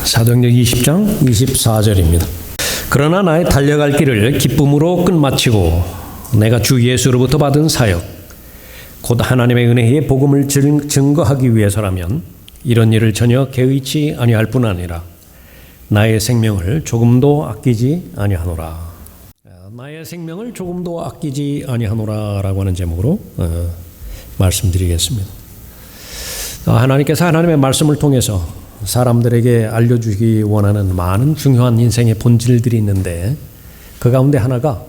사도행전 20장 24절입니다. 그러나 나의 달려갈 길을 기쁨으로 끝마치고 내가 주 예수로부터 받은 사역 곧 하나님의 은혜의 복음을 증거하기 위해서라면 이런 일을 전혀 개의치 아니할 뿐 아니라 나의 생명을 조금도 아끼지 아니하노라. 나의 생명을 조금도 아끼지 아니하노라 라고 하는 제목으로 말씀드리겠습니다. 하나님께서 하나님의 말씀을 통해서 사람들에게 알려주기 원하는 많은 중요한 인생의 본질들이 있는데 그 가운데 하나가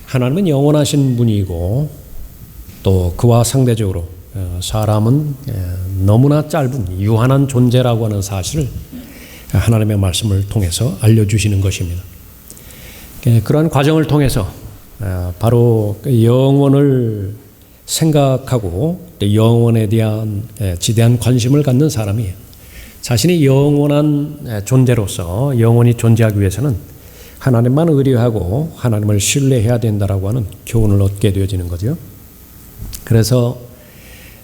하나님은 영원하신 분이고 또 그와 상대적으로 사람은 너무나 짧은 유한한 존재라고 하는 사실을 하나님의 말씀을 통해서 알려주시는 것입니다. 그러한 과정을 통해서 바로 영원을 생각하고 또 영원에 대한 지대한 관심을 갖는 사람이 자신이 영원한 존재로서 영원히 존재하기 위해서는 하나님만 의뢰하고 하나님을 신뢰해야 된다라고 하는 교훈을 얻게 되어지는 거죠. 그래서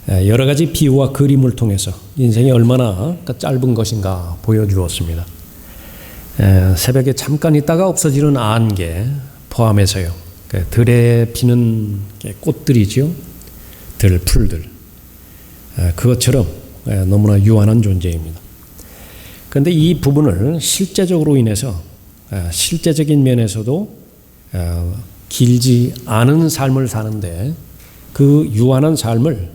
여러 가지 비유와 그림을 통해서 인생이 얼마나 짧은 것인가 보여주었습니다. 새벽에 잠깐 있다가 없어지는 안개 포함해서요. 들에 피는 꽃들이죠. 풀들. 그것처럼 너무나 유한한 존재입니다. 그런데 이 부분을 실제적으로 인해서 실제적인 면에서도 길지 않은 삶을 사는데 그 유한한 삶을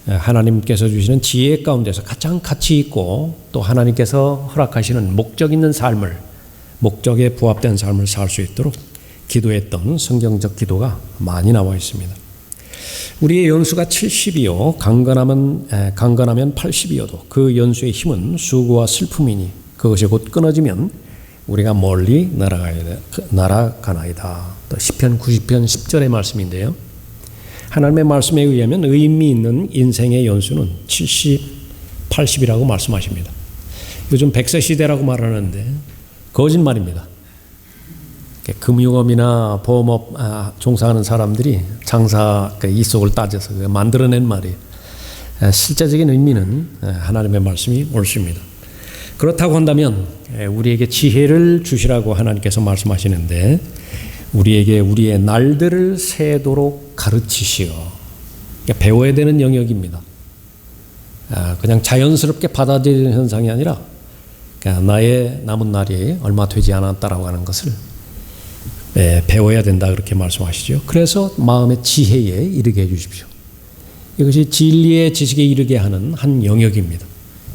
하나님께서 주시는 지혜 가운데서 가장 가치 있고 또 하나님께서 허락하시는 목적 있는 삶을 목적에 부합된 삶을 살 수 있도록 기도했던 성경적 기도가 많이 나와 있습니다. 우리의 연수가 70이요 강건하면 80이어도 그 연수의 힘은 수고와 슬픔이니 그것이 곧 끊어지면 우리가 멀리 날아가나이다. 또 시편 90편 10절의 말씀인데요. 하나님의 말씀에 의하면 의미 있는 인생의 연수는 70, 80이라고 말씀하십니다. 요즘 100세 시대라고 말하는데 거짓말입니다. 금융업이나 보험업 종사하는 사람들이 장사 이속을 따져서 만들어낸 말이 실제적인 의미는 하나님의 말씀이 옳습니다. 그렇다고 한다면 우리에게 지혜를 주시라고 하나님께서 말씀하시는데 우리에게 우리의 날들을 세도록 가르치시오. 배워야 되는 영역입니다. 그냥 자연스럽게 받아들이는 현상이 아니라 나의 남은 날이 얼마 되지 않았다라고 하는 것을 배워야 된다 그렇게 말씀하시죠. 그래서 마음의 지혜에 이르게 해주십시오. 이것이 진리의 지식에 이르게 하는 한 영역입니다.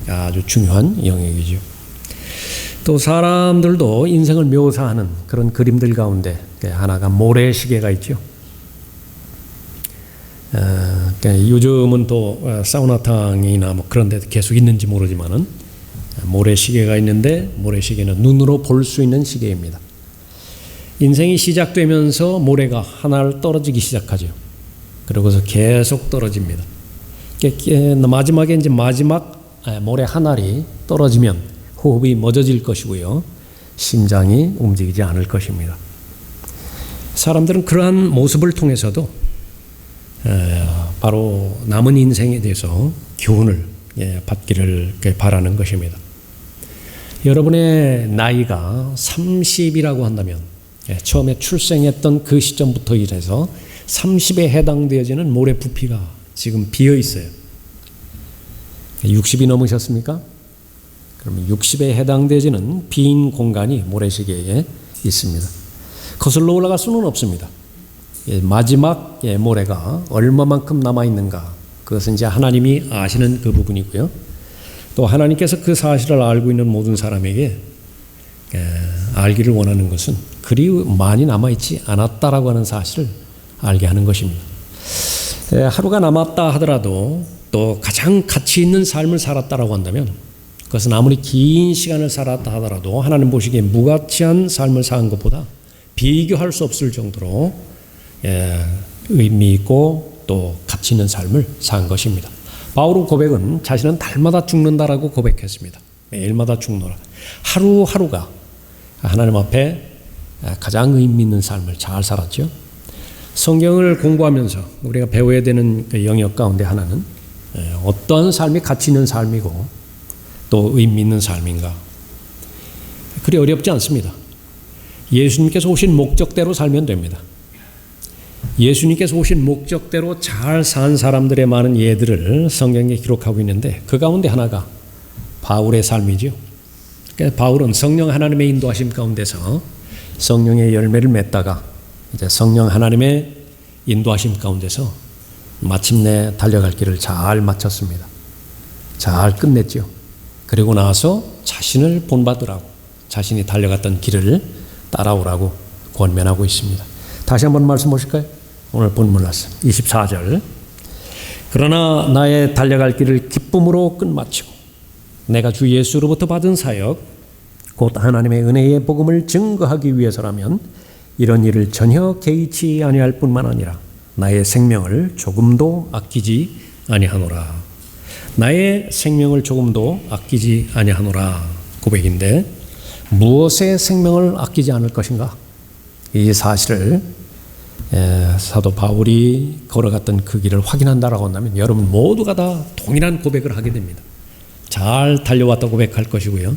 아주 중요한 영역이죠. 또 사람들도 인생을 묘사하는 그런 그림들 가운데 하나가 모래시계가 있죠. 요즘은 또 사우나탕이나 뭐 그런 데 계속 있는지 모르지만은 모래시계가 있는데 모래시계는 눈으로 볼 수 있는 시계입니다. 인생이 시작되면서 모래가 하나를 떨어지기 시작하죠. 그러고서 계속 떨어집니다. 마지막에 이제 마지막 모래 한 알이 떨어지면 호흡이 멎어질 것이고요. 심장이 움직이지 않을 것입니다. 사람들은 그러한 모습을 통해서도 바로 남은 인생에 대해서 교훈을 받기를 바라는 것입니다. 여러분의 나이가 30이라고 한다면 처음에 출생했던 그 시점부터 이래서 30에 해당되어지는 모래 부피가 지금 비어 있어요. 60이 넘으셨습니까? 그러면 60에 해당되어지는 빈 공간이 모래시계에 있습니다. 거슬러 올라갈 수는 없습니다. 마지막 모래가 얼마만큼 남아있는가 그것은 이제 하나님이 아시는 그 부분이고요. 또 하나님께서 그 사실을 알고 있는 모든 사람에게 알기를 원하는 것은 그리 많이 남아있지 않았다라고 하는 사실을 알게 하는 것입니다. 하루가 남았다 하더라도 또 가장 가치 있는 삶을 살았다라고 한다면 그것은 아무리 긴 시간을 살았다 하더라도 하나님 보시기에 무가치한 삶을 산 것보다 비교할 수 없을 정도로 의미 있고 또 가치 있는 삶을 산 것입니다. 바울의 고백은 자신은 달마다 죽는다라고 고백했습니다. 매일마다 죽노라. 하루하루가 하나님 앞에 가장 의미 있는 삶을 잘 살았죠. 성경을 공부하면서 우리가 배워야 되는 그 영역 가운데 하나는 어떠한 삶이 가치 있는 삶이고 또 의미 있는 삶인가 그리 어렵지 않습니다. 예수님께서 오신 목적대로 살면 됩니다. 예수님께서 오신 목적대로 잘 산 사람들의 많은 예들을 성경에 기록하고 있는데 그 가운데 하나가 바울의 삶이죠. 그러니까 바울은 성령 하나님의 인도하심 가운데서 성령의 열매를 맺다가 이제 성령 하나님의 인도하심 가운데서 마침내 달려갈 길을 잘 마쳤습니다. 잘 끝냈죠. 그리고 나서 자신을 본받으라고, 자신이 달려갔던 길을 따라오라고 권면하고 있습니다. 다시 한번 말씀 보실까요? 오늘 본문 말씀 24절. 그러나 나의 달려갈 길을 기쁨으로 끝마치고 내가 주 예수로부터 받은 사역 곧 하나님의 은혜의 복음을 증거하기 위해서라면 이런 일을 전혀 개의치 아니할 뿐만 아니라 나의 생명을 조금도 아끼지 아니하노라. 나의 생명을 조금도 아끼지 아니하노라 고백인데 무엇에 생명을 아끼지 않을 것인가? 이 사실을 사도 바울이 걸어갔던 그 길을 확인한다라고 한다면 여러분 모두가 다 동일한 고백을 하게 됩니다. 잘 달려왔다 고백할 것이고요.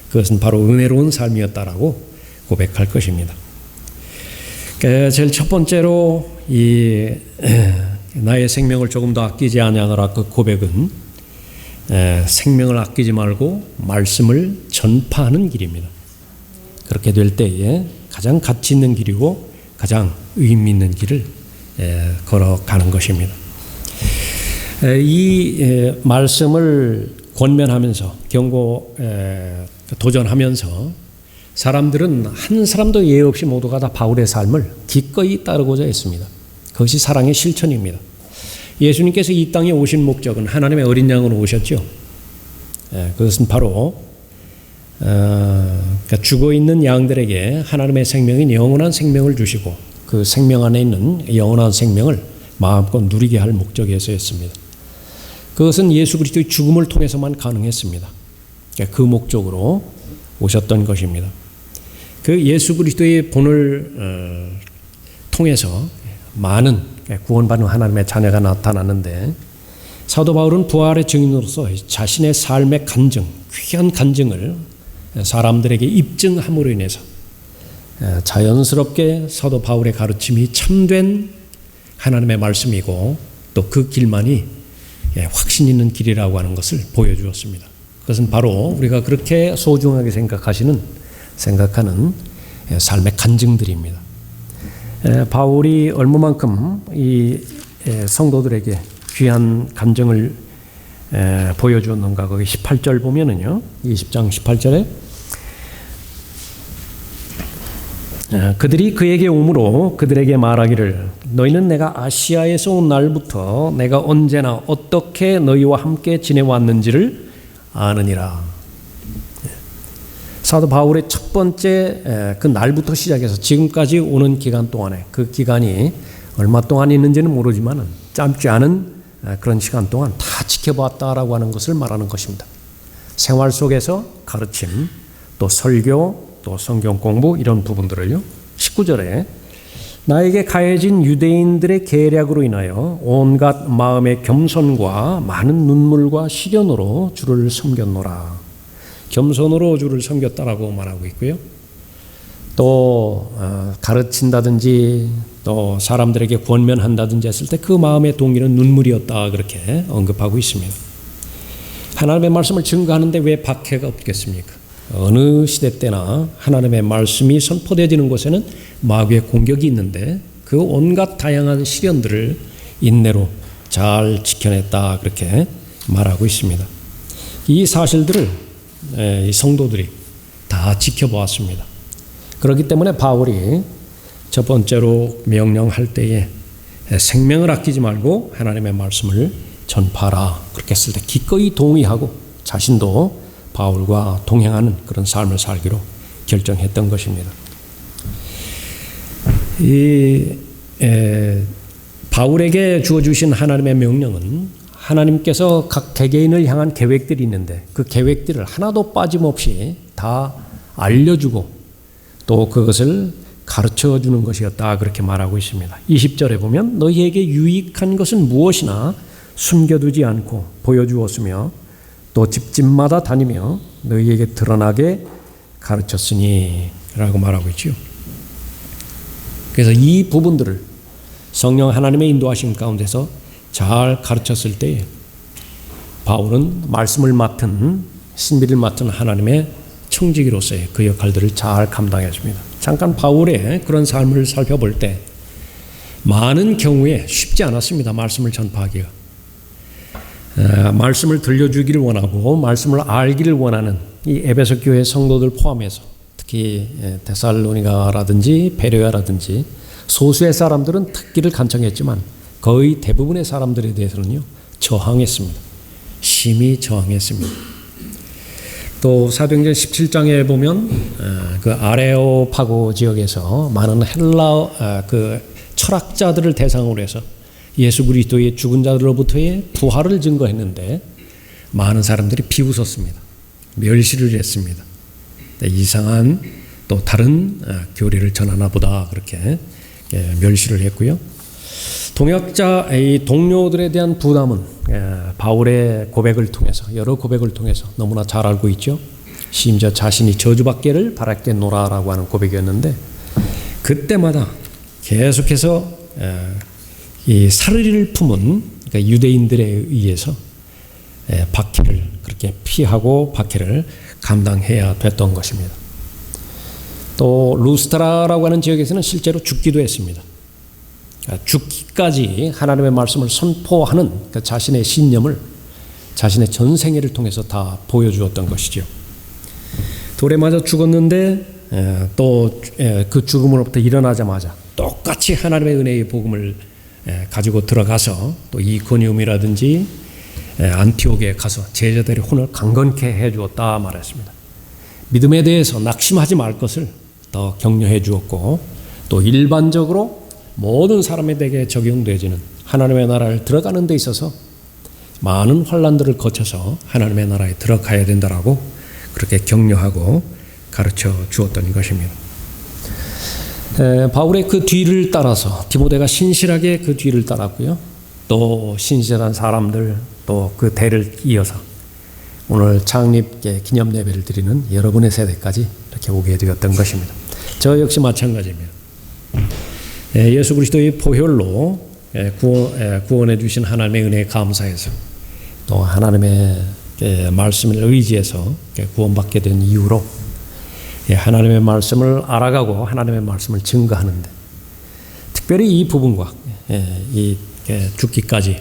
그것은 바로 은혜로운 삶이었다라고 고백할 것입니다. 제일 첫 번째로 이 나의 생명을 조금 더 아끼지 아니하노라 그 고백은 생명을 아끼지 말고 말씀을 전파하는 길입니다. 그렇게 될 때에 가장 가치 있는 길이고 가장 의미 있는 길을 걸어가는 것입니다. 이 말씀을 권면하면서 도전하면서 사람들은 한 사람도 예외 없이 모두가 다 바울의 삶을 기꺼이 따르고자 했습니다. 그것이 사랑의 실천입니다. 예수님께서 이 땅에 오신 목적은 하나님의 어린 양으로 오셨죠. 그것은 바로 죽어있는 양들에게 하나님의 생명인 영원한 생명을 주시고 그 생명 안에 있는 영원한 생명을 마음껏 누리게 할 목적에서였습니다. 그것은 예수 그리스도의 죽음을 통해서만 가능했습니다. 그 목적으로 오셨던 것입니다. 그 예수 그리스도의 본을 통해서 많은 구원받는 하나님의 자녀가 나타났는데 사도 바울은 부활의 증인으로서 자신의 삶의 간증, 귀한 간증을 사람들에게 입증함으로 인해서 자연스럽게 사도 바울의 가르침이 참된 하나님의 말씀이고 또 그 길만이 확신 있는 길이라고 하는 것을 보여주었습니다. 그것은 바로 우리가 그렇게 소중하게 생각하는 삶의 간증들입니다. 바울이 얼마만큼 이 성도들에게 귀한 간증을 보여주었는가. 거기 18절 보면은요, 20장 18절에 그들이 그에게 오므로 그들에게 말하기를 너희는 내가 아시아에서 온 날부터 내가 언제나 어떻게 너희와 함께 지내왔는지를 아느니라. 사도 바울의 첫 번째 그 날부터 시작해서 지금까지 오는 기간 동안에 그 기간이 얼마 동안 있는지는 모르지만 짧지 않은 그런 시간 동안 다 지켜봤다라고 하는 것을 말하는 것입니다. 생활 속에서 가르침, 또 설교, 또 성경 공부 이런 부분들을요. 19절에 나에게 가해진 유대인들의 계략으로 인하여 온갖 마음의 겸손과 많은 눈물과 시련으로 주를 섬겼노라. 겸손으로 주를 섬겼다라고 말하고 있고요. 또 가르친다든지 또 사람들에게 권면한다든지 했을 때 그 마음의 동기는 눈물이었다 그렇게 언급하고 있습니다. 하나님의 말씀을 증거하는데 왜 박해가 없겠습니까? 어느 시대 때나 하나님의 말씀이 선포되어지는 곳에는 마귀의 공격이 있는데 그 온갖 다양한 시련들을 인내로 잘 지켜냈다 그렇게 말하고 있습니다. 이 사실들을 이 성도들이 다 지켜보았습니다. 그렇기 때문에 바울이 첫 번째로 명령할 때에 생명을 아끼지 말고 하나님의 말씀을 전파하라 그렇게 했을 때 기꺼이 동의하고 자신도 바울과 동행하는 그런 삶을 살기로 결정했던 것입니다. 바울에게 주어주신 하나님의 명령은 하나님께서 각 개개인을 향한 계획들이 있는데 그 계획들을 하나도 빠짐없이 다 알려주고 또 그것을 가르쳐주는 것이었다 그렇게 말하고 있습니다. 20절에 보면 너희에게 유익한 것은 무엇이나 숨겨두지 않고 보여주었으며 또 집집마다 다니며 너희에게 드러나게 가르쳤으니 라고 말하고 있죠. 그래서 이 부분들을 성령 하나님의 인도하심 가운데서 잘 가르쳤을 때 바울은 말씀을 맡은 신비를 맡은 하나님의 청지기로서의 그 역할들을 잘 감당했습니다. 잠깐 바울의 그런 삶을 살펴볼 때 많은 경우에 쉽지 않았습니다. 말씀을 전파하기가. 말씀을 들려주기를 원하고 말씀을 알기를 원하는 이 에베소 교회 성도들 포함해서 특히 데살로니가라든지 베레아라든지 소수의 사람들은 듣기를 간청했지만 거의 대부분의 사람들에 대해서는요 저항했습니다. 심히 저항했습니다. 또 사도행전 17장에 보면 그 아레오파고 지역에서 많은 헬라 그 철학자들을 대상으로 해서 예수 그리스도의 죽은 자들로부터의 부활을 증거했는데 많은 사람들이 비웃었습니다. 멸시를 했습니다. 이상한 또 다른 교리를 전하나 보다 그렇게 멸시를 했고요. 동역자의 동료들에 대한 부담은 바울의 고백을 통해서 여러 고백을 통해서 너무나 잘 알고 있죠. 심지어 자신이 저주받기를 바랐겠노라라고 하는 고백이었는데 그때마다 계속해서 이 사르리를 품은 그러니까 유대인들에 의해서 박해를 그렇게 피하고 박해를 감당해야 됐던 것입니다. 또 루스트라라고 하는 지역에서는 실제로 죽기도 했습니다. 죽기까지 하나님의 말씀을 선포하는 그 자신의 신념을 자신의 전생애를 통해서 다 보여주었던 것이죠. 돌에 맞아 죽었는데 또 그 죽음으로부터 일어나자마자 똑같이 하나님의 은혜의 복음을 가지고 들어가서 또 이코니움이라든지 안티옥에 가서 제자들의 혼을 강건케 해주었다 말했습니다. 믿음에 대해서 낙심하지 말 것을 더 격려해 주었고 또 일반적으로 모든 사람에게 적용되어지는 하나님의 나라를 들어가는 데 있어서 많은 환난들을 거쳐서 하나님의 나라에 들어가야 된다라고 그렇게 격려하고 가르쳐 주었던 것입니다. 바울의 그 뒤를 따라서 디모데가 신실하게 그 뒤를 따랐고요. 또 신실한 사람들 또 그 대를 이어서 오늘 창립 기념 예배를 드리는 여러분의 세대까지 이렇게 오게 되었던 것입니다. 저 역시 마찬가지입니다. 예수 그리스도의 보혈로 구원해 주신 하나님의 은혜에 감사해서 또 하나님의 말씀을 의지해서 구원받게 된 이유로 하나님의 말씀을 알아가고 하나님의 말씀을 증거하는데 특별히 이 부분과 이 죽기까지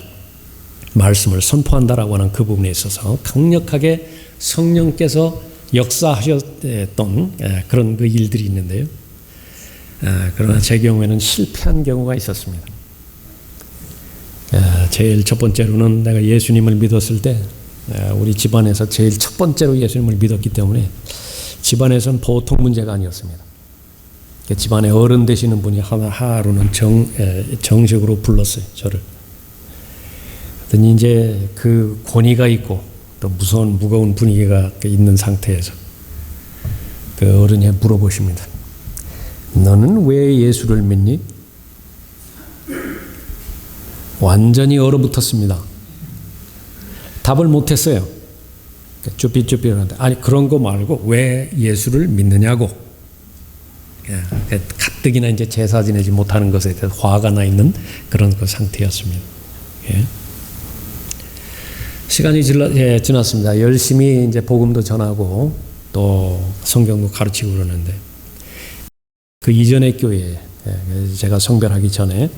말씀을 선포한다라고 하는 그 부분에 있어서 강력하게 성령께서 역사하셨던 그런 그 일들이 있는데요. 그러나 제 경우에는 실패한 경우가 있었습니다. 제일 첫 번째로는 내가 예수님을 믿었을 때 우리 집안에서 제일 첫 번째로 예수님을 믿었기 때문에 집안에서는 보통 문제가 아니었습니다. 집안에 어른 되시는 분이 하루는 정식으로 불렀어요, 저를. 그랬더니 이제 그 권위가 있고 또 무거운 분위기가 있는 상태에서 그 어른이 물어보십니다. 너는 왜 예수를 믿니? 완전히 얼어붙었습니다. 답을 못했어요. 쭈삣쭈삣하는데 아니 그런 거 말고 왜 예수를 믿느냐고. 가뜩이나 이제 제사 지내지 못하는 것에 대해서 화가 나 있는 그런 그 상태였습니다. 시간이 지났습니다. 열심히 이제 복음도 전하고 또 성경도 가르치고 그러는데 그 이전의 교회에 제가 성별하기 전에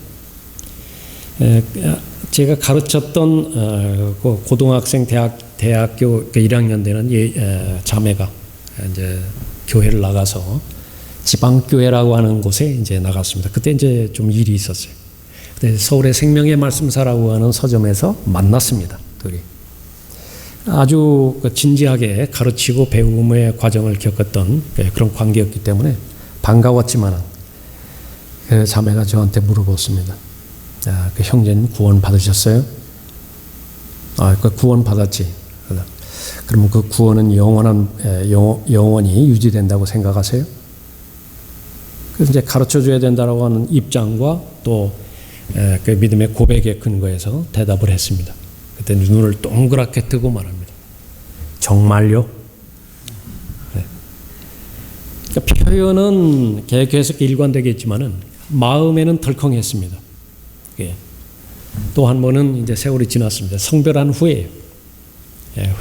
제가 가르쳤던 고등학생 대학교 1학년 되는 자매가 이제 교회를 나가서 지방교회라고 하는 곳에 이제 나갔습니다. 그때 이제 좀 일이 있었어요. 그때 서울의 생명의 말씀사라고 하는 서점에서 만났습니다. 둘이. 아주 진지하게 가르치고 배움의 과정을 겪었던 그런 관계였기 때문에 반가웠지만 그 자매가 저한테 물어봤습니다. 그 형제님 구원 받으셨어요? 그 구원 받았지. 그러면 그 구원은 영원히 유지된다고 생각하세요? 그래서 이제 가르쳐 줘야 된다고 하는 입장과 또 그 믿음의 고백에 근거해서 대답을 했습니다. 그때 눈을 동그랗게 뜨고 말합니다. 정말요? 네. 그러니까 표현은 계속 일관되겠지만은 마음에는 덜컹했습니다. 예. 또 한 번은 이제 세월이 지났습니다. 성별한 후에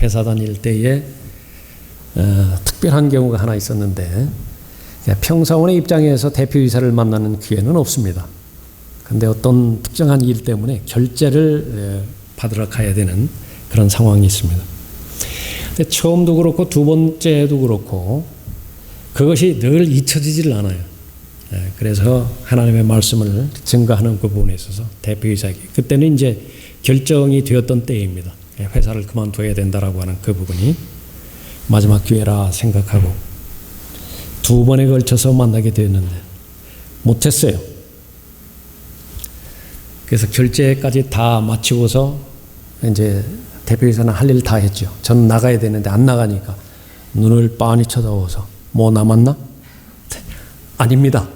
회사 다닐 때에 특별한 경우가 하나 있었는데 평사원의 입장에서 대표이사를 만나는 기회는 없습니다. 그런데 어떤 특정한 일 때문에 결재를 받으러 가야 되는 그런 상황이 있습니다. 근데 처음도 그렇고 두 번째도 그렇고 그것이 늘 잊혀지질 않아요. 그래서 하나님의 말씀을 증거하는 그 부분에 있어서 대표이사에게 그때는 이제 결정이 되었던 때입니다. 회사를 그만둬야 된다라고 하는 그 부분이 마지막 기회라 생각하고 두 번에 걸쳐서 만나게 되었는데 못했어요. 그래서 결제까지 다 마치고서 이제 대표이사는 할 일 다 했죠. 저는 나가야 되는데 안 나가니까 눈을 빤히 쳐다보고서 뭐 남았나? 아닙니다.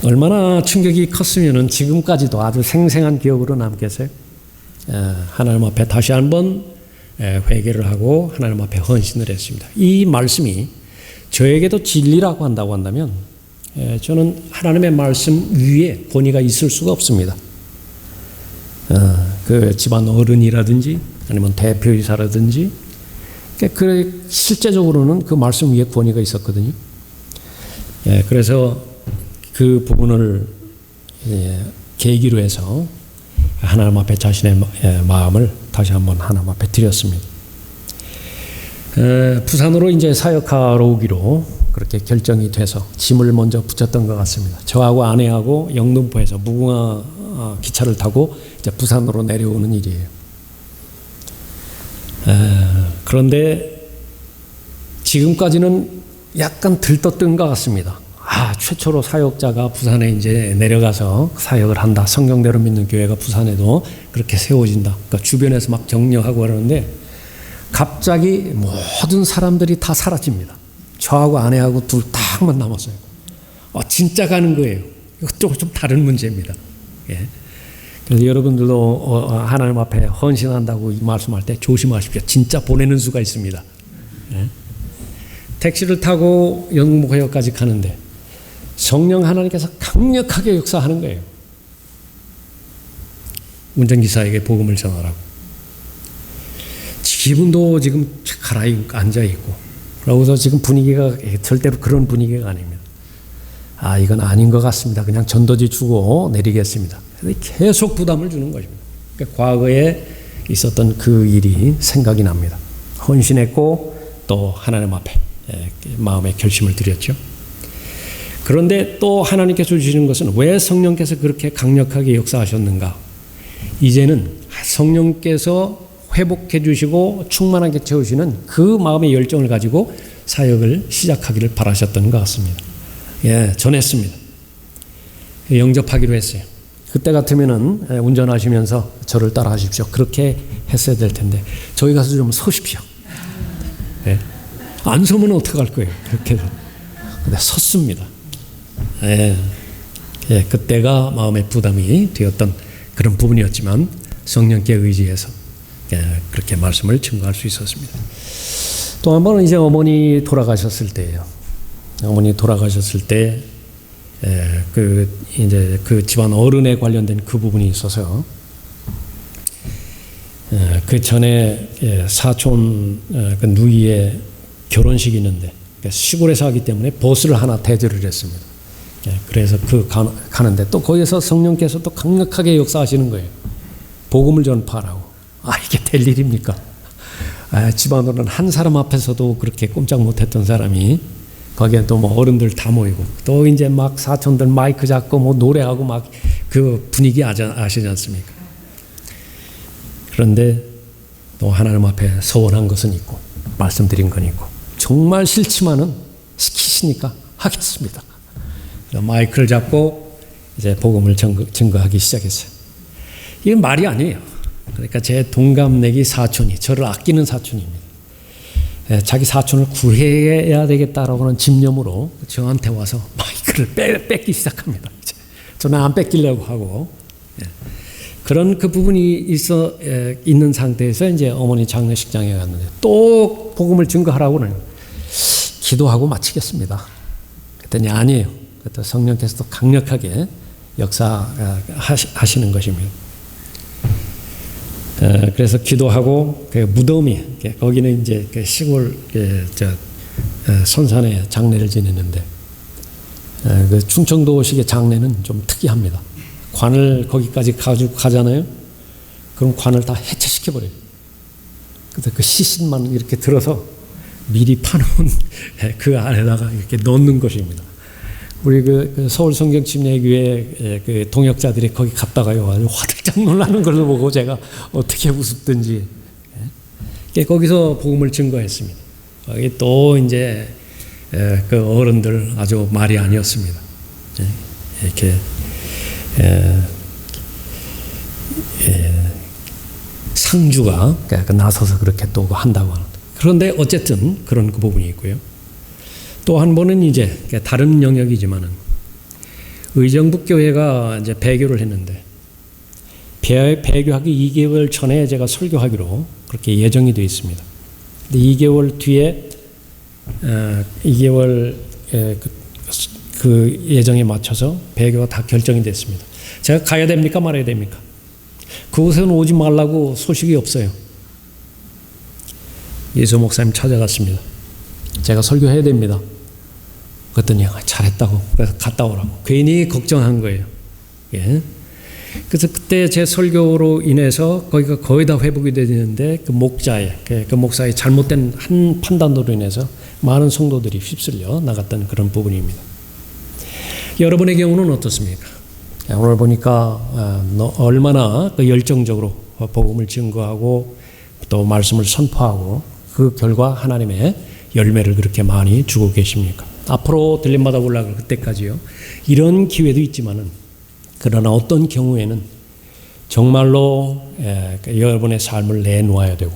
얼마나 충격이 컸으면 지금까지도 아주 생생한 기억으로 남겠어요. 하나님 앞에 다시 한번 회개를 하고 하나님 앞에 헌신을 했습니다. 이 말씀이 저에게도 진리라고 한다고 한다면 저는 하나님의 말씀 위에 권위가 있을 수가 없습니다. 그 집안 어른이라든지 아니면 대표이사라든지 실제적으로는 그 말씀 위에 권위가 있었거든요. 그래서 그 부분을 계기로 해서 하나님 앞에 자신의 마음을 다시 한번 하나님 앞에 드렸습니다. 부산으로 이제 사역하러 오기로 그렇게 결정이 돼서 짐을 먼저 붙였던 것 같습니다. 저하고 아내하고 영등포에서 무궁화 기차를 타고 이제 부산으로 내려오는 일이에요. 그런데 지금까지는 약간 들떴던 것 같습니다. 최초로 사역자가 부산에 이제 내려가서 사역을 한다. 성경대로 믿는 교회가 부산에도 그렇게 세워진다. 그러니까 주변에서 막 격려하고 그러는데 갑자기 모든 사람들이 다 사라집니다. 저하고 아내하고 둘 딱만 남았어요. 진짜 가는 거예요. 이것도 좀 다른 문제입니다. 예. 그래서 여러분들도 하나님 앞에 헌신한다고 말씀할 때 조심하십시오. 진짜 보내는 수가 있습니다. 예. 택시를 타고 영등포역까지 가는데 성령 하나님께서 강력하게 역사하는 거예요. 운전기사에게 복음을 전하라고. 기분도 지금 가라앉고 앉아있고 그러고서 지금 분위기가 절대로 그런 분위기가 아닙니다. 이건 아닌 것 같습니다. 그냥 전도지 주고 내리겠습니다. 계속 부담을 주는 것입니다. 그러니까 과거에 있었던 그 일이 생각이 납니다. 헌신했고 또 하나님 앞에 마음의 결심을 드렸죠. 그런데 또 하나님께서 주시는 것은 왜 성령께서 그렇게 강력하게 역사하셨는가? 이제는 성령께서 회복해 주시고 충만하게 채우시는 그 마음의 열정을 가지고 사역을 시작하기를 바라셨던 것 같습니다. 전했습니다. 영접하기로 했어요. 그때 같으면은 운전하시면서 저를 따라 하십시오. 그렇게 했어야 될 텐데 저희 가서 좀 서십시오. 안 서면 어떡할 거예요. 그렇게 해서. 근데 섰습니다. 그때가 마음의 부담이 되었던 그런 부분이었지만 성령께 의지해서 그렇게 말씀을 증거할 수 있었습니다. 또 한 번은 이제 어머니 돌아가셨을 때예요. 어머니 돌아가셨을 때 이제 그 집안 어른에 관련된 그 부분이 있어서 그 전에 사촌 그 누이의 결혼식이 있는데 시골에서 하기 때문에 버스를 하나 대절을 했습니다. 그래서 가는데 또 거기서 성령께서 또 강력하게 역사하시는 거예요. 복음을 전파하라고. 이게 될 일입니까? 집안으로는 한 사람 앞에서도 그렇게 꼼짝 못했던 사람이 거기에 또 어른들 다 모이고 또 이제 막 사촌들 마이크 잡고 노래하고 막 그 분위기 아시지 않습니까? 그런데 또 하나님 앞에 서원한 것은 있고 말씀드린 건 있고 정말 싫지만은 시키시니까 하겠습니다. 마이크를 잡고 이제 복음을 증거하기 시작했어요. 이게 말이 아니에요. 그러니까 제 동갑내기 사촌이 저를 아끼는 사촌입니다. 자기 사촌을 구해야 되겠다라고 하는 집념으로 저한테 와서 마이크를 뺏기 시작합니다. 저는 안 뺏기려고 하고 그런 그 부분이 있는 상태에서 이제 어머니 장례식장에 갔는데 또 복음을 증거하라고는 기도하고 마치겠습니다. 그랬더니 아니에요. 그때 성령께서 또 강력하게 역사하시는 것입니다. 그래서 기도하고 그 무덤이 거기는 이제 그 시골 선산에 장례를 지냈는데 그 충청도식의 장례는 좀 특이합니다. 관을 거기까지 가지고 가잖아요. 그럼 관을 다 해체시켜 버려요. 그래서 그 시신만 이렇게 들어서 미리 파놓은 그 안에다가 이렇게 넣는 것입니다. 우리 그 서울 성경침례교회 그 동역자들이 거기 갔다가요 아주 화들짝 놀라는 걸 보고 제가 어떻게 우습든지 거기서 복음을 증거했습니다. 거기 또 이제 그 어른들 아주 말이 아니었습니다. 이렇게 상주가 나서서 그렇게 또 한다고 하는데, 그런데 어쨌든 그런 그 부분이 있고요. 또 한 번은 이제 다른 영역이지만은 의정부 교회가 이제 배교를 했는데 배교하기 2개월 전에 제가 설교하기로 그렇게 예정이 되어 있습니다. 근데 2개월 뒤에 2개월 그 예정에 맞춰서 배교가 다 결정이 됐습니다. 제가 가야 됩니까 말아야 됩니까? 그곳에는 오지 말라고 소식이 없어요. 예수 목사님 찾아갔습니다. 제가 설교해야 됩니다. 그랬더니 잘했다고, 그래서 갔다 오라고. 괜히 걱정한 거예요. 예. 그래서 그때 제 설교로 인해서 거기가 거의 다 회복이 되는데 그 목사의 잘못된 한 판단으로 인해서 많은 성도들이 휩쓸려 나갔던 그런 부분입니다. 여러분의 경우는 어떻습니까? 오늘 보니까 얼마나 열정적으로 복음을 증거하고 또 말씀을 선포하고 그 결과 하나님의 열매를 그렇게 많이 주고 계십니까? 앞으로 들림받아 올라갈 그때까지요. 이런 기회도 있지만은 그러나 어떤 경우에는 정말로 여러분의 삶을 내놓아야 되고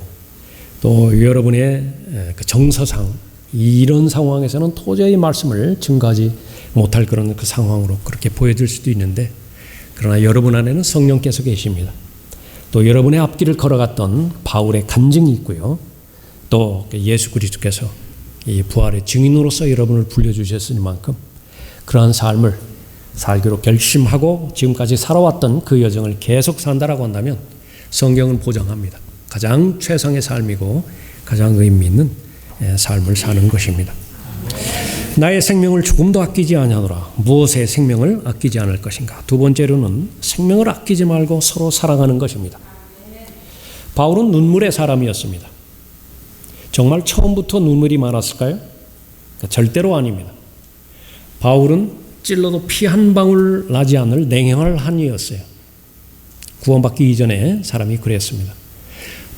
또 여러분의 그 정서상 이런 상황에서는 도저히 말씀을 증거하지 못할 그런 그 상황으로 그렇게 보여질 수도 있는데, 그러나 여러분 안에는 성령께서 계십니다. 또 여러분의 앞길을 걸어갔던 바울의 간증이 있고요. 또 예수 그리스도께서 이 부활의 증인으로서 여러분을 불려주셨으니만큼 그러한 삶을 살기로 결심하고 지금까지 살아왔던 그 여정을 계속 산다라고 한다면 성경은 보장합니다. 가장 최상의 삶이고 가장 의미 있는 삶을 사는 것입니다. 나의 생명을 조금도 아끼지 아니하노라. 무엇의 생명을 아끼지 않을 것인가. 두 번째로는 생명을 아끼지 말고 서로 사랑하는 것입니다. 바울은 눈물의 사람이었습니다. 정말 처음부터 눈물이 많았을까요? 절대로 아닙니다. 바울은 찔러도 피 한 방울 나지 않을 냉혈 한이었어요. 구원받기 이전에 사람이 그랬습니다.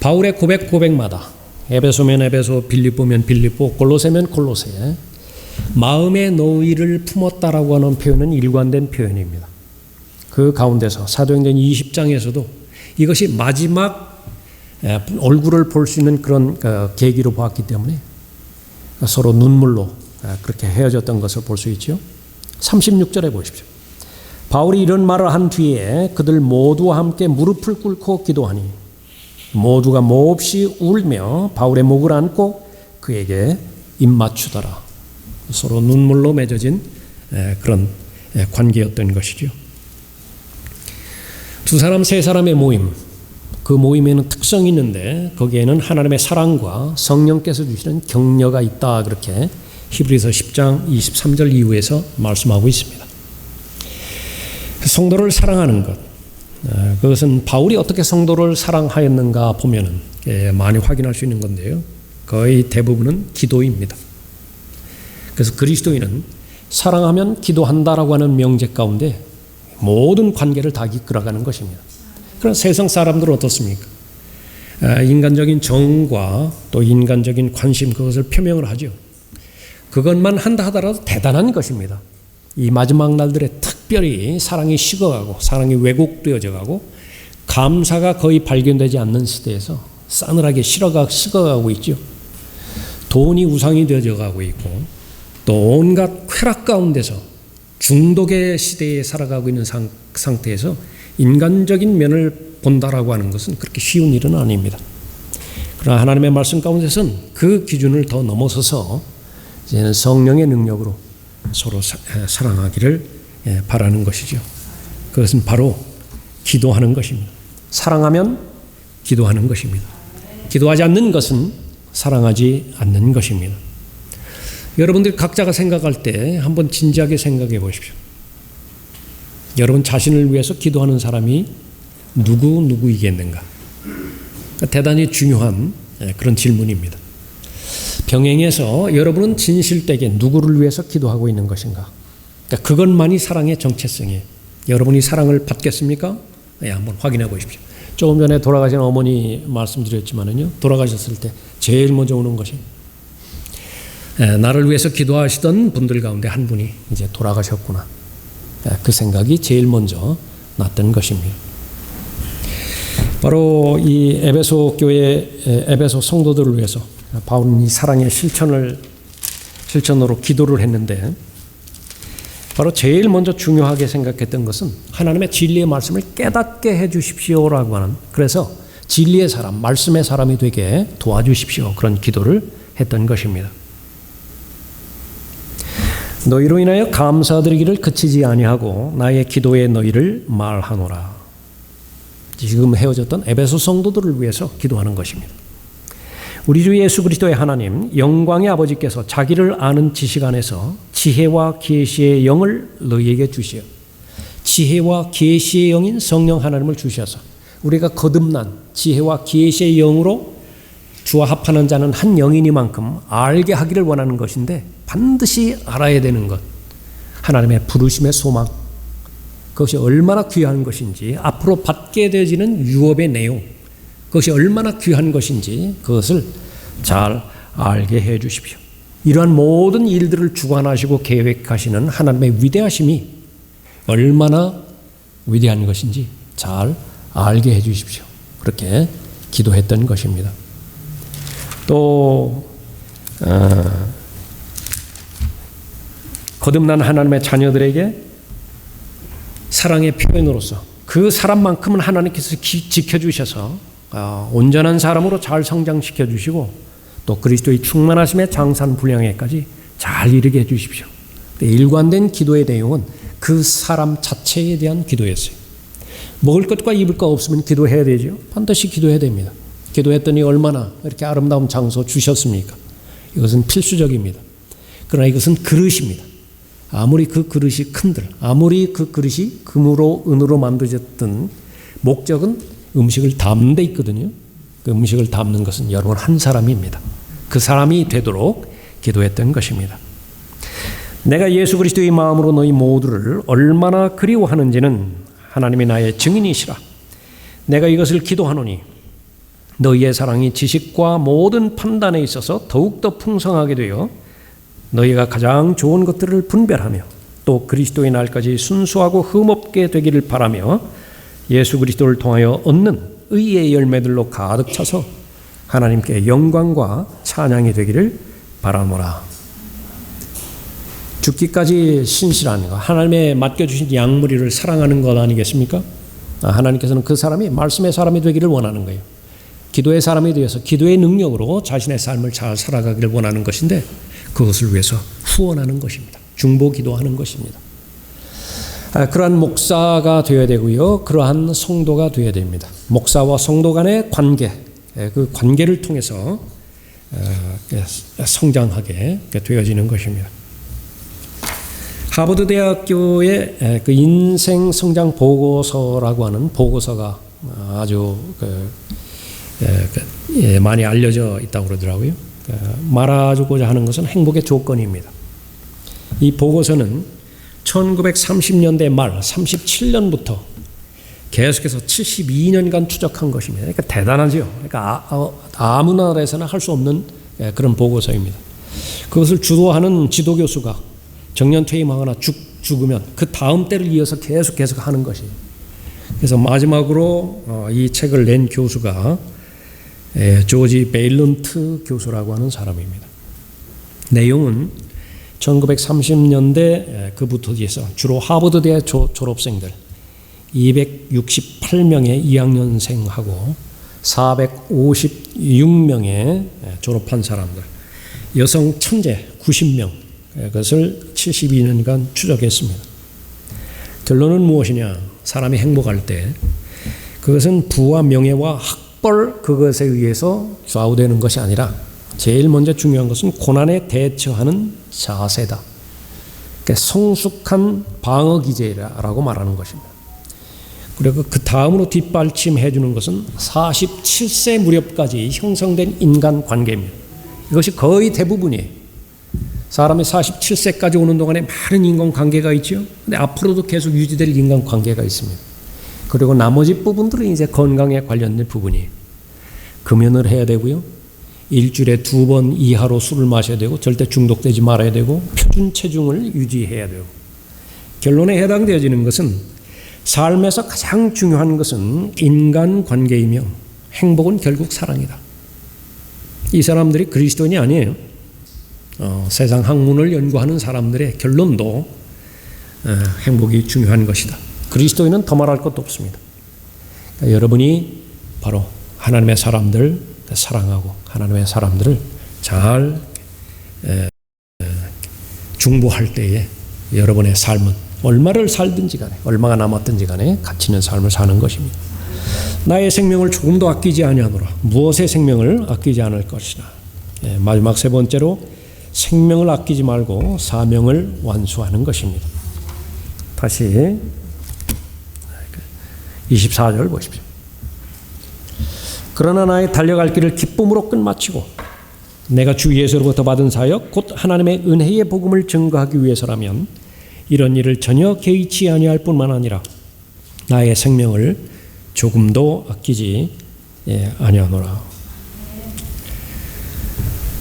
바울의 고백마다 에베소면 에베소, 빌립보면 빌립보, 골로새면 골로새, 마음의 노의를 품었다라고 하는 표현은 일관된 표현입니다. 그 가운데서 사도행전 20장에서도 이것이 마지막 얼굴을 볼 수 있는 그런 계기로 보았기 때문에 서로 눈물로 그렇게 헤어졌던 것을 볼 수 있죠. 36절에 보십시오. 바울이 이런 말을 한 뒤에 그들 모두와 함께 무릎을 꿇고 기도하니 모두가 몹시 울며 바울의 목을 안고 그에게 입맞추더라. 서로 눈물로 맺어진 그런 관계였던 것이죠. 두 사람 세 사람의 모임, 그 모임에는 특성이 있는데 거기에는 하나님의 사랑과 성령께서 주시는 격려가 있다, 그렇게 히브리서 10장 23절 이후에서 말씀하고 있습니다. 성도를 사랑하는 것, 그것은 바울이 어떻게 성도를 사랑하였는가 보면은 많이 확인할 수 있는 건데요. 거의 대부분은 기도입니다. 그래서 그리스도인은 사랑하면 기도한다라고 하는 명제 가운데 모든 관계를 다 이끌어가는 것입니다. 그럼 세상 사람들은 어떻습니까? 인간적인 정과 또 인간적인 관심, 그것을 표명을 하죠. 그것만 한다 하더라도 대단한 것입니다. 이 마지막 날들에 특별히 사랑이 식어가고 사랑이 왜곡되어져 가고 감사가 거의 발견되지 않는 시대에서 싸늘하게 식어가고 있죠. 돈이 우상이 되어져 가고 있고 또 온갖 쾌락 가운데서 중독의 시대에 살아가고 있는 상태에서 인간적인 면을 본다라고 하는 것은 그렇게 쉬운 일은 아닙니다. 그러나 하나님의 말씀 가운데서는 그 기준을 더 넘어서서 이제는 성령의 능력으로 서로 사랑하기를 바라는 것이죠. 그것은 바로 기도하는 것입니다. 사랑하면 기도하는 것입니다. 기도하지 않는 것은 사랑하지 않는 것입니다. 여러분들 각자가 생각할 때 한번 진지하게 생각해 보십시오. 여러분 자신을 위해서 기도하는 사람이 누구이겠는가? 대단히 중요한 그런 질문입니다. 병행해서 여러분은 진실되게 누구를 위해서 기도하고 있는 것인가? 그러니까 그것만이 사랑의 정체성이에요. 여러분이 사랑을 받겠습니까? 한번 확인해 보십시오. 조금 전에 돌아가신 어머니 말씀드렸지만은요, 돌아가셨을 때 제일 먼저 오는 것이 나를 위해서 기도하시던 분들 가운데 한 분이 이제 돌아가셨구나. 그 생각이 제일 먼저 났던 것입니다. 바로 이 에베소 교회, 에베소 성도들을 위해서 바울은 이 사랑의 실천으로 기도를 했는데, 바로 제일 먼저 중요하게 생각했던 것은 하나님의 진리의 말씀을 깨닫게 해 주십시오라고 하는, 그래서 진리의 사람, 말씀의 사람이 되게 도와주십시오, 그런 기도를 했던 것입니다. 너희로 인하여 감사드리기를 그치지 아니하고 나의 기도에 너희를 말하노라. 지금 헤어졌던 에베소 성도들을 위해서 기도하는 것입니다. 우리 주 예수 그리스도의 하나님, 영광의 아버지께서 자기를 아는 지식 안에서 지혜와 계시의 영을 너희에게 주시어, 지혜와 계시의 영인 성령 하나님을 주셔서 우리가 거듭난 지혜와 계시의 영으로 주와 합하는 자는 한 영이니만큼 알게 하기를 원하는 것인데, 반드시 알아야 되는 것, 하나님의 부르심의 소망, 그것이 얼마나 귀한 것인지, 앞으로 받게 되어지는 유업의 내용, 그것이 얼마나 귀한 것인지 그것을 잘 알게 해 주십시오. 이러한 모든 일들을 주관하시고 계획하시는 하나님의 위대하심이 얼마나 위대한 것인지 잘 알게 해 주십시오. 그렇게 기도했던 것입니다. 또 거듭난 하나님의 자녀들에게 사랑의 표현으로서 그 사람만큼은 하나님께서 지켜주셔서 온전한 사람으로 잘 성장시켜 주시고, 또 그리스도의 충만하심의 장산 분량에까지 잘 이르게 해주십시오. 일관된 기도의 내용은 그 사람 자체에 대한 기도였어요. 먹을 것과 입을 것 없으면 기도해야 되죠. 반드시 기도해야 됩니다. 기도했더니 얼마나 이렇게 아름다운 장소 주셨습니까? 이것은 필수적입니다. 그러나 이것은 그릇입니다. 아무리 그 그릇이 큰들, 아무리 그 그릇이 금으로 은으로 만들어졌든 목적은 음식을 담는 데 있거든요. 그 음식을 담는 것은 여러분 한 사람입니다. 그 사람이 되도록 기도했던 것입니다. 내가 예수 그리스도의 마음으로 너희 모두를 얼마나 그리워하는지는 하나님이 나의 증인이시라. 내가 이것을 기도하노니 너희의 사랑이 지식과 모든 판단에 있어서 더욱더 풍성하게 되어 너희가 가장 좋은 것들을 분별하며 또 그리스도의 날까지 순수하고 흠없게 되기를 바라며 예수 그리스도를 통하여 얻는 의의 열매들로 가득 차서 하나님께 영광과 찬양이 되기를 바라노라. 죽기까지 신실한 것, 하나님의 맡겨주신 양무리를 사랑하는 것 아니겠습니까? 하나님께서는 그 사람이 말씀의 사람이 되기를 원하는 거예요. 기도의 사람이 되어서 기도의 능력으로 자신의 삶을 잘 살아가기를 원하는 것인데, 그것을 위해서 후원하는 것입니다. 중보 기도하는 것입니다. 그러한 목사가 되어야 되고요, 그러한 성도가 되어야 됩니다. 목사와 성도 간의 관계, 그 관계를 통해서 성장하게 되어지는 것입니다. 하버드 대학교의 그 인생 성장 보고서라고 하는 보고서가 아주 많이 알려져 있다고 그러더라고요. 말하고자 하는 것은 행복의 조건입니다. 이 보고서는 1930년대 말 37년부터 계속해서 72년간 추적한 것입니다. 그러니까 대단하죠. 그러니까 아무 나라에서나 할 수 없는 그런 보고서입니다. 그것을 주도하는 지도교수가 정년 퇴임하거나 죽으면 그 다음 때를 이어서 계속 하는 것이에요. 그래서 마지막으로 이 책을 낸 교수가 조지 베일런트 교수라고 하는 사람입니다. 내용은 1930년대 그부터 해서 주로 하버드 대학 졸업생들, 268명의 2학년생하고 456명의 졸업한 사람들, 여성 천재 90명, 그것을 72년간 추적했습니다. 결론은 무엇이냐? 사람이 행복할 때 그것은 부와 명예와 학벌 그것에 의해서 좌우되는 것이 아니라 제일 먼저 중요한 것은 고난에 대처하는 자세다. 그러니까 성숙한 방어 기제라고 말하는 것입니다. 그리고 그 다음으로 뒷받침해 주는 것은 47세 무렵까지 형성된 인간관계입니다. 이것이 거의 대부분이에요. 사람이 47세까지 오는 동안에 많은 인간관계가 있죠. 근데 앞으로도 계속 유지될 인간관계가 있습니다. 그리고 나머지 부분들은 이제 건강에 관련된 부분이에요. 금연을 해야 되고요. 일주일에 2번 이하로 술을 마셔야 되고 절대 중독되지 말아야 되고 표준 체중을 유지해야 되고 결론에 해당되어지는 것은 삶에서 가장 중요한 것은 인간관계이며 행복은 결국 사랑이다. 이 사람들이 그리스도인이 아니에요. 세상 학문을 연구하는 사람들의 결론도 행복이 중요한 것이다. 그리스도인은 더 말할 것도 없습니다. 그러니까 여러분이 바로 하나님의 사람들 사랑하고 하나님의 사람들을 잘 중보할 때에 여러분의 삶은 얼마를 살든지 간에 얼마가 남았든지 간에 가치 있는 삶을 사는 것입니다. 나의 생명을 조금도 아끼지 아니하노라. 무엇의 생명을 아끼지 않을 것이나. 마지막 세 번째로 생명을 아끼지 말고 사명을 완수하는 것입니다. 다시 24절 보십시오. 그러나 나의 달려갈 길을 기쁨으로 끝마치고 내가 주 예수로부터 받은 사역 곧 하나님의 은혜의 복음을 증거하기 위해서라면 이런 일을 전혀 개의치 아니할 뿐만 아니라 나의 생명을 조금도 아끼지 아니하노라.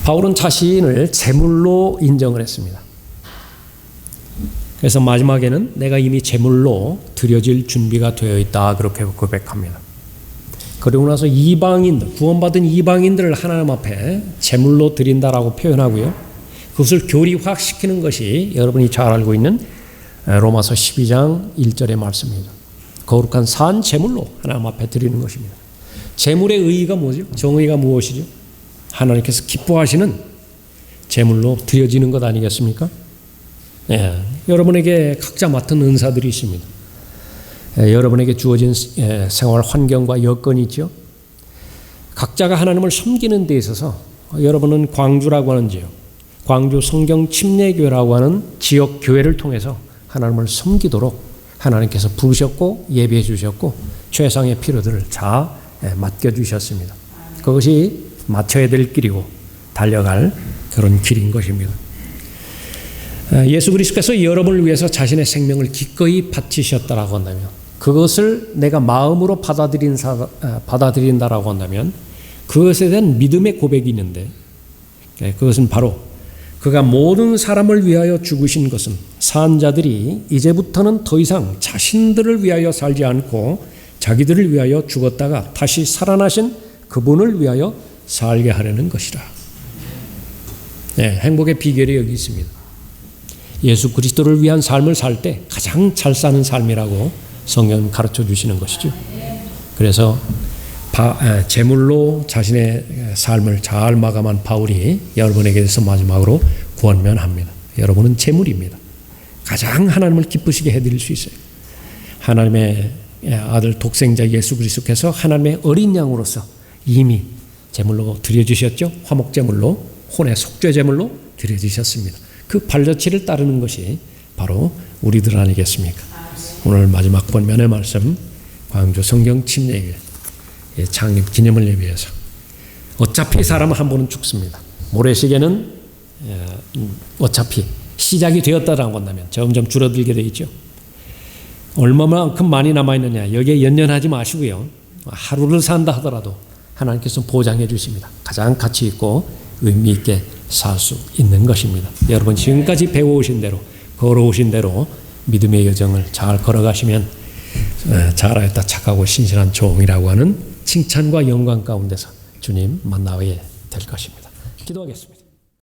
바울은 자신을 제물로 인정을 했습니다. 그래서 마지막에는 내가 이미 제물로 드려질 준비가 되어 있다 그렇게 고백합니다. 그리고 나서 이방인들, 구원받은 이방인들을 하나님 앞에 제물로 드린다라고 표현하고요. 그것을 교리화시키는 것이 여러분이 잘 알고 있는 로마서 12장 1절의 말씀입니다. 거룩한 산 제물로 하나님 앞에 드리는 것입니다. 제물의 의의가 뭐죠? 정의가 무엇이죠? 하나님께서 기뻐하시는 제물로 드려지는 것 아니겠습니까? 여러분에게 각자 맡은 은사들이 있습니다. 여러분에게 주어진 생활 환경과 여건이 있죠. 각자가 하나님을 섬기는 데 있어서 여러분은 광주라고 하는 지역, 광주 성경 침례교회라고 하는 지역 교회를 통해서 하나님을 섬기도록 하나님께서 부르셨고 예배해 주셨고 최상의 필요들을 다 맡겨주셨습니다. 그것이 맞춰야 될 길이고 달려갈 그런 길인 것입니다. 예수 그리스도께서 여러분을 위해서 자신의 생명을 기꺼이 바치셨다라고 한다면 그것을 내가 마음으로 받아들인다라고 한다면 그것에 대한 믿음의 고백이 있는데 그것은 바로 그가 모든 사람을 위하여 죽으신 것은 산 자들이 이제부터는 더 이상 자신들을 위하여 살지 않고 자기들을 위하여 죽었다가 다시 살아나신 그분을 위하여 살게 하려는 것이라. 행복의 비결이 여기 있습니다. 예수 그리스도를 위한 삶을 살 때 가장 잘 사는 삶이라고 성경은 가르쳐 주시는 것이죠. 그래서 제물로 자신의 삶을 잘 마감한 바울이 여러분에게서 마지막으로 권면합니다. 여러분은 제물입니다. 가장 하나님을 기쁘시게 해드릴 수 있어요. 하나님의 아들 독생자 예수 그리스도께서 하나님의 어린 양으로서 이미 제물로 드려주셨죠. 화목제물로 혼의 속죄제물로 드려주셨습니다. 그 발자취를 따르는 것이 바로 우리들 아니겠습니까? 오늘 마지막 권면의 말씀 광주 성경 침례교회 창립 기념을 예비해서 어차피 사람은 한 번은 죽습니다. 모래시계는 어차피 시작이 되었다라고 한다면 점점 줄어들게 되어 있죠. 얼마만큼 많이 남아있느냐 여기에 연연하지 마시고요. 하루를 산다 하더라도 하나님께서 보장해 주십니다. 가장 가치 있고 의미 있게 살 수 있는 것입니다. 여러분 지금까지 배워오신 대로 걸어오신 대로 믿음의 여정을 잘 걸어가시면 잘하였다 착하고 신실한 종이라고 하는 칭찬과 영광 가운데서 주님 만나게 될 것입니다. 기도하겠습니다.